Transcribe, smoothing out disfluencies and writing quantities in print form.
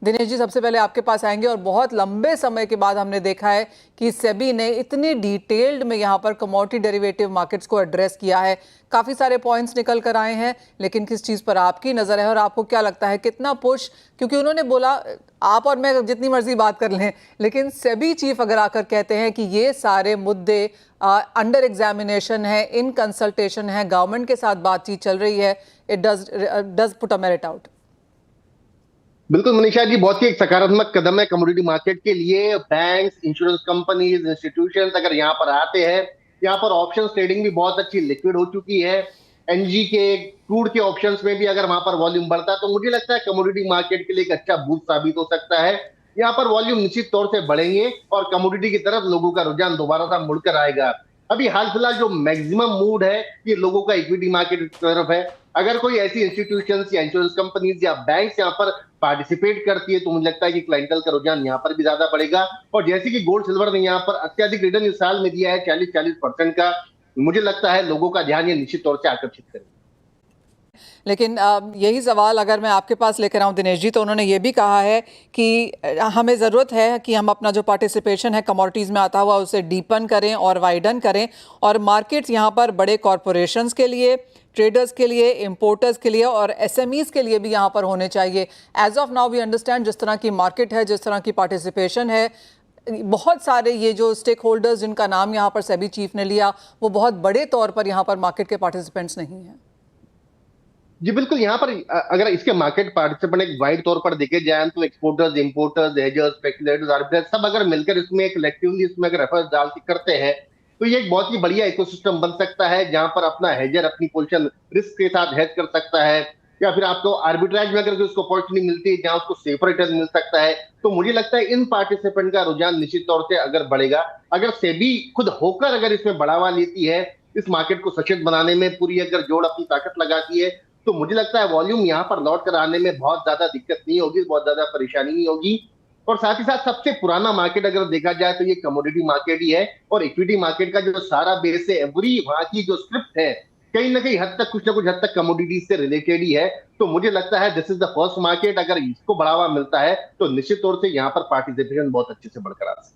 दिनेश जी, सबसे पहले आपके पास आएंगे और बहुत लंबे समय के बाद हमने देखा है कि सेबी ने इतनी डिटेल्ड में यहाँ पर कमोडिटी डेरिवेटिव मार्केट्स को एड्रेस किया है। काफी सारे पॉइंट्स निकल कर आए हैं, लेकिन किस चीज पर आपकी नजर है और आपको क्या लगता है कितना पुश? क्योंकि उन्होंने बोला, आप और मैं जितनी मर्जी बात कर लें, लेकिन सेबी चीफ अगर आकर कहते हैं कि ये सारे मुद्दे अंडर एग्जामिनेशन है, इन कंसल्टेशन है, गवर्नमेंट के साथ बातचीत चल रही है, it does put a merit out. बिल्कुल मनीषा जी, बहुत ही एक सकारात्मक कदम है कमोडिटी मार्केट के लिए। बैंक्स, इंश्योरेंस कंपनीज, इंस्टीट्यूशंस अगर यहाँ पर आते हैं, यहाँ पर ऑप्शंस ट्रेडिंग भी बहुत अच्छी लिक्विड हो चुकी है। एनजी के क्रूड के ऑप्शंस में भी अगर वहां पर वॉल्यूम बढ़ता है तो मुझे लगता है कमोडिटी मार्केट के लिए एक अच्छा बूस्ट साबित हो सकता है। यहाँ पर वॉल्यूम निश्चित तौर से बढ़ेंगे और कमोडिटी की तरफ लोगों का रुझान दोबारा सा मुड़कर आएगा। अभी हाल फिलहाल जो मैक्सिमम मूड है ये लोगों का इक्विटी मार्केट की तरफ है। अगर कोई ऐसी इंस्टीट्यूशंस या इंश्योरेंस कंपनीज या बैंक्स यहाँ पर पार्टिसिपेट करती है तो मुझे लगता है कि क्लाइंटल का रुझान यहाँ पर भी ज्यादा बढ़ेगा। और जैसे कि गोल्ड सिल्वर ने यहाँ पर अत्यधिक रिटर्न इस साल में दिया है 40-40% का, मुझे लगता है लोगों का ध्यान ये निश्चित तौर से आकर्षित करेगा। लेकिन यही सवाल अगर मैं आपके पास लेकर आऊं दिनेश जी, तो उन्होंने ये भी कहा है कि हमें ज़रूरत है कि हम अपना जो पार्टिसिपेशन है कमोडिटीज़ में आता हुआ उसे डीपन करें और वाइडन करें, और मार्केट्स यहाँ पर बड़े कॉरपोरेशंस के लिए, ट्रेडर्स के लिए, इंपोर्टर्स के लिए और एसएमईज के लिए भी यहाँ पर होने चाहिए। As of now we understand जिस तरह की मार्केट है, जिस तरह की पार्टिसिपेशन है, बहुत सारे ये जो स्टेक होल्डर्स जिनका नाम यहाँ पर सेबी चीफ ने लिया, वो बहुत बड़े तौर पर यहाँ पर मार्केट के पार्टिसिपेंट्स नहीं हैं। जी बिल्कुल, यहाँ पर अगर इसके मार्केट पार्टिसिपेंट एक वाइड तौर पर देखे जाए तो एक्सपोर्टर्स, इंपोर्टर्स, हेजर्स, स्पेकुलेटर्स, आर्बिट्रेज सब अगर मिलकर इसमें कलेक्टिवली इसमें अगर एफर्ट डाल के करते हैं तो ये एक बहुत ही बढ़िया इकोसिस्टम बन सकता है जहां पर अपना हेजर अपनी पोजीशन रिस्क के साथ हेज कर सकता है। या फिर आपको आर्बिट्राज में अगर उसको अपॉर्चुनिटी मिलती है जहां उसको सेफर रिटर्न मिल सकता है, तो मुझे लगता है इन पार्टिसिपेंट का रुझान निश्चित तौर से अगर बढ़ेगा, अगर सेबी खुद होकर अगर इसमें बढ़ावा लेती है, इस मार्केट को सशक्त बनाने में पूरी अगर जोड़ अपनी ताकत लगाती है, तो मुझे लगता है वॉल्यूम यहाँ पर लौट कर आने में बहुत ज्यादा दिक्कत नहीं होगी, बहुत ज्यादा परेशानी नहीं होगी। और साथ ही साथ सबसे पुराना मार्केट अगर देखा जाए तो ये कमोडिटी मार्केट ही है और इक्विटी मार्केट का जो सारा बेस है, एवरी वहां की जो स्क्रिप्ट है कहीं ना कहीं हद तक कुछ ना कुछ हद तक कमोडिटीज से रिलेटेड ही है। तो मुझे लगता है this is the first market, अगर इसको बढ़ावा मिलता है तो निश्चित तौर से यहाँ पर पार्टिसिपेशन बहुत अच्छे से बढ़कर आ सकता है।